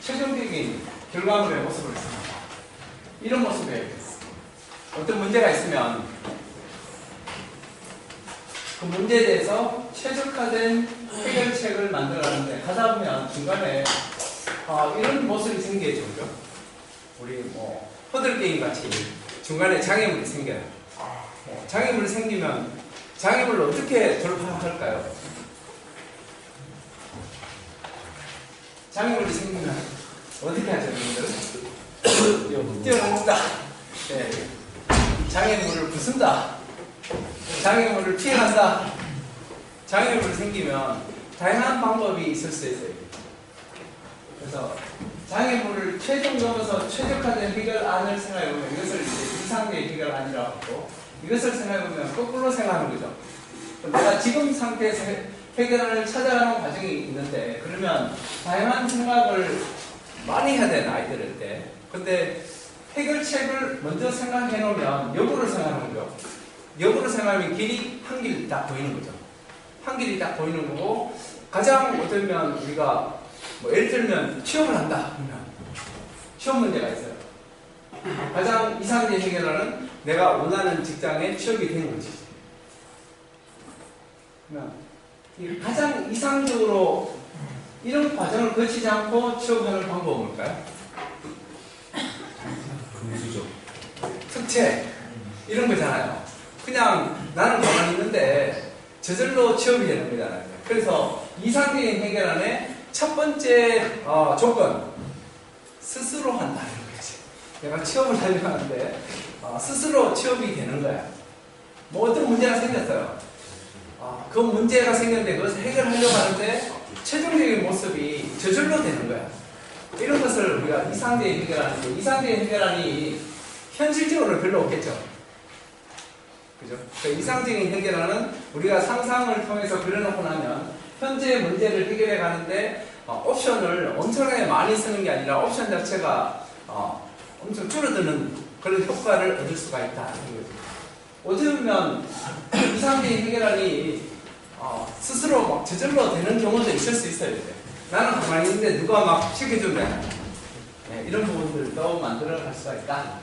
최종적인 결과물의 모습을 씁니다. 이런 모습이에요. 어떤 문제가 있으면 그 문제에 대해서 최적화된 해결책을 만들어가는데 가다 보면 중간에 이런 모습이 생기죠. 그죠? 우리 뭐 허들게임 같이 중간에 장애물이 생겨요. 장애물이 생기면 장애물을 어떻게 돌파할까요? 장애물이 생기면 어떻게 하죠, 여러분들? 뛰어넘는다. 네. 장애물을 부순다. 장애물을 피해간다. 장애물이 생기면 다양한 방법이 있을 수 있어요. 그래서 장애물을 최종 넘어서 최적화된 해결안을 생각해보면 이것을 이제 이상의 해결안이라고 하고, 이것을 생각해보면 거꾸로 생각하는 거죠. 내가 지금 상태에서 해결안을 찾아가는 과정이 있는데, 그러면 다양한 생각을 많이 해야 되는 아이들일 때, 근데 해결책을 먼저 생각해 놓으면 역으로 생각하는 거죠. 역으로 생각하면 길이 한 길 딱 보이는 거죠. 한 길이 딱 보이는 거고, 가장 어쩌면 우리가 뭐 예를 들면 취업을 한다 그러면 취업 문제가 있어요. 가장 이상적인 해결하는 내가 원하는 직장에 취업이 되는 거지. 그러면 가장 이상적으로 이런 과정을 거치지 않고 취업하는 방법은 뭘까요? 금수저. 특채 이런 거잖아요. 그냥 나는 가만히 있는데 저절로 취업이 되는 거잖아요. 그래서 이상적인 해결안에 첫 번째 조건, 스스로 한다 이런 거지. 내가 취업을 하려고 하는데 스스로 취업이 되는 거야. 뭐 어떤 문제가 생겼어요. 그 문제가 생겼는데 그것을 해결하려고 하는데 최종적인 모습이 저절로 되는 거야. 이런 것을 우리가 이상적인 해결안인데, 이상적인 해결안이 현실적으로는 별로 없겠죠. 그죠? 그러니까 이상적인 해결안은 우리가 상상을 통해서 그려놓고 나면 현재 문제를 해결해 가는데 옵션을 엄청나게 많이 쓰는 게 아니라 옵션 자체가 엄청 줄어드는 그런 효과를 얻을 수가 있다. 어쩌면 이상적인 해결안이 스스로 막 저절로 되는 경우도 있을 수 있어요. 이제. 나는 가만히 있는데 누가 막 시켜주면 이런 부분들도 만들어 갈 수가 있다.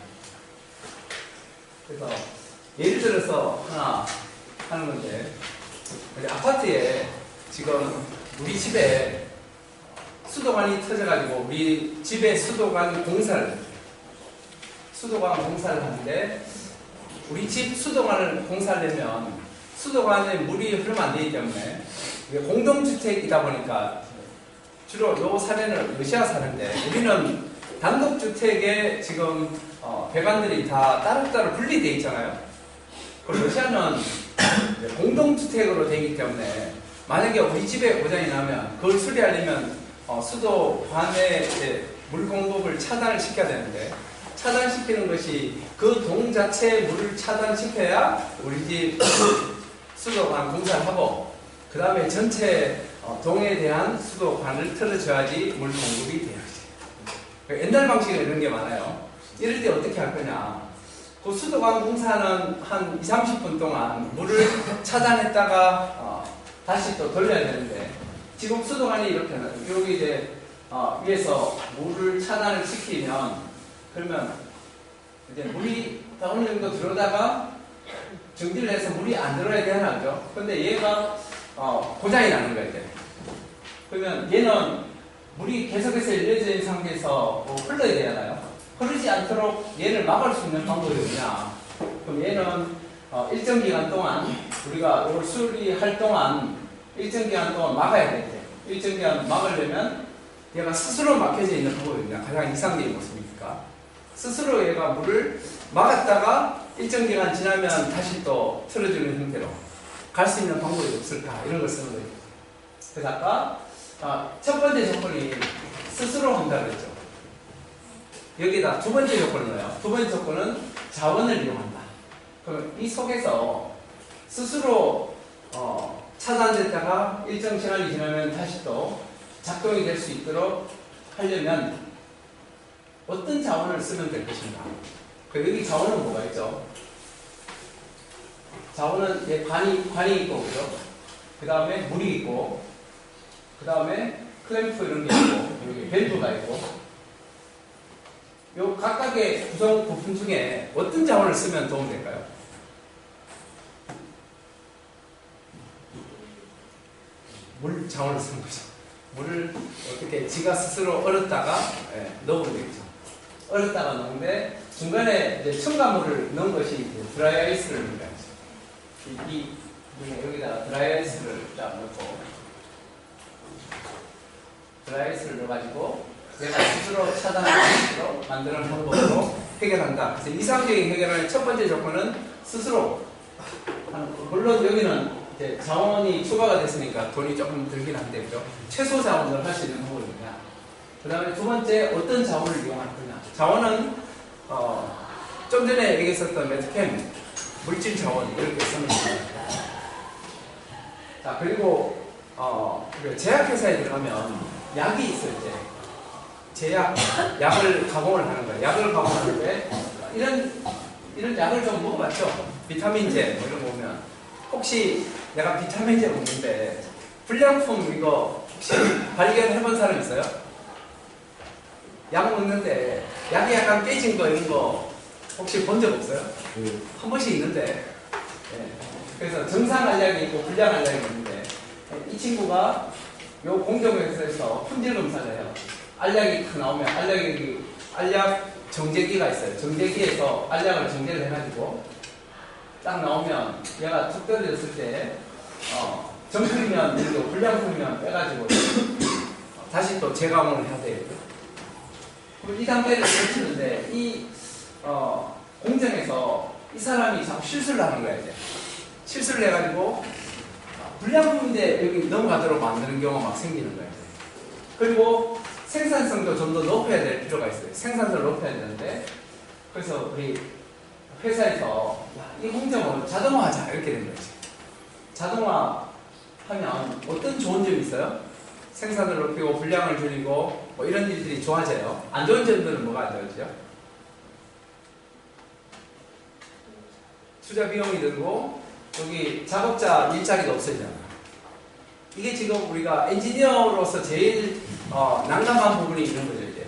그래서 예를 들어서 하나 하는 건데, 아파트에 지금 우리 집에 수도관이 터져가지고 우리 집에 수도관 공사를 하는데, 우리 집 수도관을 공사하려면 수도관에 물이 흐르면 안 되기 때문에 공동주택이다 보니까 주로 요 사례는 러시아 사례인데, 우리는 단독주택에 지금 배관들이 다 따로따로 분리되어 있잖아요. 그리고 러시아는 공동주택으로 되기 때문에 만약에 우리 집에 고장이 나면 그걸 수리하려면 수도관에 물 공급을 차단을 시켜야 되는데, 차단시키는 것이 그 동 자체의 물을 차단시켜야 우리 집 수도관 공사를 하고, 그 다음에 전체 동에 대한 수도관을 틀어줘야지 물 공급이 돼야지. 옛날 방식은 이런 게 많아요. 이럴 때 어떻게 할 거냐. 그 수도관 공사는 한 20-30분 동안 물을 차단했다가 다시 또 돌려야 되는데, 지금 수도관이 이렇게 여기 이제 위에서 물을 차단을 시키면, 그러면 이제 물이 어느 정도 들어오다가 정지를 해서 물이 안 들어야 되나 그죠? 근데 얘가 고장이 나는 거야 이제. 그러면 얘는 물이 계속해서 열려져 있는 상태에서 흘러야 되잖아요. 흐르지 않도록 얘를 막을 수 있는 방법이 뭐냐? 그럼 얘는 일정 기간 동안 우리가 이걸 수리할 동안 일정 기간 동안 막아야 되는데, 일정 기간 막으려면 얘가 스스로 막혀져 있는 방법이 뭐냐? 가장 이상적인 모습이니까 스스로 얘가 물을 막았다가 일정 기간 지나면 다시 또 틀어주는 형태로 갈 수 있는 방법이 없을까? 이런 걸 쓰는 거예요. 그래서 아까 첫 번째 조건이 스스로 한다고 했죠. 여기다 두 번째 조건을 넣어요. 두 번째 조건은 자원을 이용한다. 그럼 이 속에서 스스로 차단됐다가 일정 시간이 지나면 다시 또 작동이 될 수 있도록 하려면 어떤 자원을 쓰면 될 것인가? 여기 자원은 뭐가 있죠? 자원은 관이 있고, 그죠? 그 다음에 물이 있고, 그 다음에 클램프 이런 게 있고, 여기 밸브가 있고, 요 각각의 구성 부품 중에 어떤 자원을 쓰면 도움될까요? 물 자원을 쓰는 거죠. 물을 어떻게 지가 스스로 얼었다가 넣으면 되겠죠. 얼었다가 넣는데 중간에 이제 첨가물을 넣은 것이 이제 드라이 아이스를 넣는 거죠. 여기다가 드라이 아이스를 딱 넣고 드라이 아이스를 넣어가지고 내가 스스로 차단할 수 있도록 만드는 방법으로 해결한다. 그래서 이상적인 해결의 첫 번째 조건은 스스로 물론 여기는 이제 자원이 추가가 됐으니까 돈이 조금 들긴 한데 그죠? 최소 자원을 할 수 있는 방법이냐. 그 다음에 두 번째 어떤 자원을 이용할 거냐. 자원은 좀 전에 얘기했었던 메트캠 물질 자원 이렇게 쓰는 거예요. 자 그리고 제약회사에 들어가면 약이 있어요. 이제 약을 가공을 하는 거예요. 약을 가공하는데 이런 약을 좀 먹어봤죠? 비타민제 뭐 이런 거 보면 혹시 내가 비타민제 먹는데 불량품 이거 혹시 발견해본 사람 있어요? 약 먹는데 약이 약간 깨진 거 이런 거 혹시 본 적 없어요? 한 번씩 있는데 네. 그래서 정상 알약이 있고 불량 알약이 있는데 이 친구가 요 공정회사에서 품질 검사를 해요. 알약이 나오면 알약 정제기가 있어요. 정제기에서 알약을 정제를 해가지고 딱 나오면 얘가 툭 떨어졌을 때 정품이면 그리고 불량품이면 빼가지고 다시 또 재가공을 해야 되겠죠. 그리고 이 단계를 거치는데 이 공정에서 이 사람이 자꾸 실수를 하는 거야 이제. 실수를 해가지고 불량품인데 여기 넘어가도록 만드는 경우가 막 생기는 거예요. 그리고 생산성도 좀 더 높여야 될 필요가 있어요. 생산성을 높여야 되는데 그래서 우리 회사에서 이 공정을 자동화하자 이렇게 된 거지. 자동화하면 어떤 좋은 점이 있어요? 생산을 높이고 분량을 줄이고 뭐 이런 일들이 좋아져요. 안 좋은 점들은 뭐가 안 좋아지죠? 투자 비용이 들고 여기 작업자 일자리가 없어지잖아요. 이게 지금 우리가 엔지니어로서 제일 난감한 부분이 있는 거죠. 이제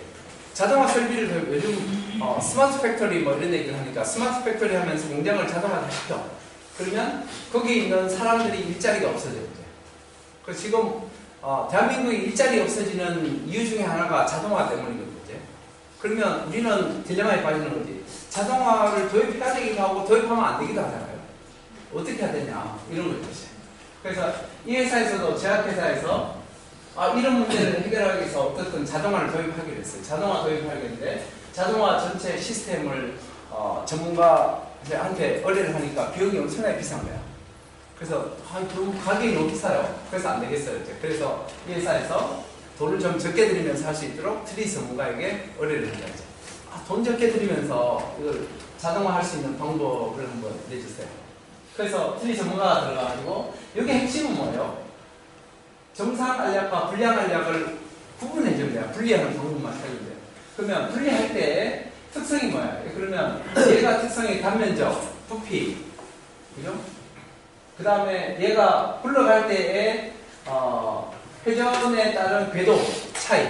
자동화 설비를 요즘 스마트 팩토리 뭐 이런 얘기를 하니까 스마트 팩토리 하면서 공장을 자동화를 시켜. 그러면 거기 있는 사람들이 일자리가 없어져요. 이제. 그래서 지금 대한민국에 일자리 없어지는 이유 중에 하나가 자동화 때문이거든요. 이제. 그러면 우리는 딜레마에 빠지는 거지. 자동화를 도입해야 되기도 하고 도입하면 안 되기도 하잖아요. 어떻게 해야 되냐 이런 거죠. 그래서 이 회사에서도 제약회사에서 이런 문제를 해결하기 위해서 어떻든 자동화를 도입하기로 했어요. 자동화 도입하겠는데 자동화 전체 시스템을 전문가한테 의뢰를 하니까 비용이 엄청나게 비싼 거야. 그래서 그럼 가격이 너무 비싸요. 그래서 안 되겠어요. 이제. 그래서 이 회사에서 돈을 좀 적게 들이면서 할 수 있도록 트리 전문가에게 의뢰를 한 거죠. 돈 적게 들이면서 이걸 자동화할 수 있는 방법을 한번 내주세요. 그래서 트리 전문가가 들어가가지고 여기 핵심은 뭐예요? 정상 알약과 불량 알약을 구분해주면 돼요. 분리하는 방법만 살면 돼요. 그러면 분리할 때 특성이 뭐예요? 그러면 얘가 특성이 단면적, 부피, 그죠? 그 다음에 얘가 흘러갈 때의 회전에 따른 궤도 차이,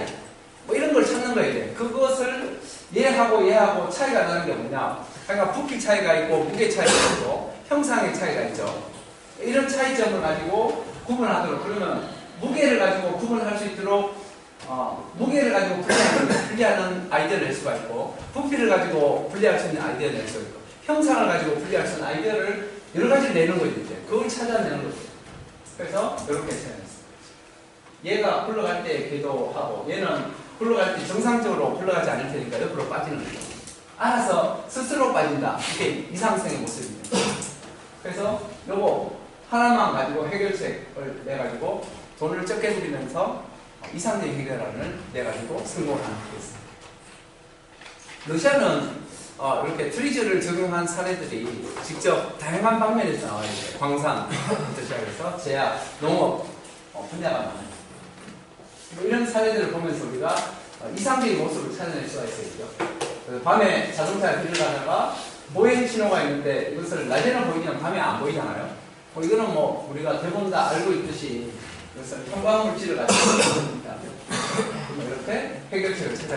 뭐 이런 걸 찾는 거예요. 이제. 그것을 얘하고 차이가 나는 게 뭐냐? 그러니까 부피 차이가 있고 무게 차이가 있고 형상의 차이가 있죠. 이런 차이점을 가지고 구분하도록 그러면 무게를 가지고 구분할 수 있도록 무게를 가지고 분리하는 아이디어를 낼 수가 있고 부피를 가지고 분리할 수 있는 아이디어를 낼 수가 있고 형상을 가지고 분리할 수 있는 아이디어를 여러 가지를 내는 거죠. 이제. 그걸 찾아내는 거죠. 그래서 이렇게 찾아냈어요. 얘가 굴러갈 때 궤도하고 얘는 굴러갈 때 정상적으로 굴러가지 않을 테니까 옆으로 빠지는 거죠. 알아서 스스로 빠진다. 이게 이상성의 모습입니다. 그래서 요거 하나만 가지고 해결책을 내가지고 돈을 적게 들이면서 이상적인 해결안을 내가지고 성공을 하는 거겠습니다. 러시아는 이렇게 트리즈를 적용한 사례들이 직접 다양한 방면에서 나와요. 광산부터 시작해서 제약, 농업 분야가 많아요. 이런 사례들을 보면서 우리가 이상적인 모습을 찾아낼 수가 있어요. 밤에 자동차에 길을 가다가 보행 신호가 있는데 이것을 낮에는 보이지만 밤에 안 보이잖아요. 이거는 뭐 우리가 대부분 다 알고 있듯이 이것은 형광물질을 가지고 있으니까 이렇게 해결책을 찾아.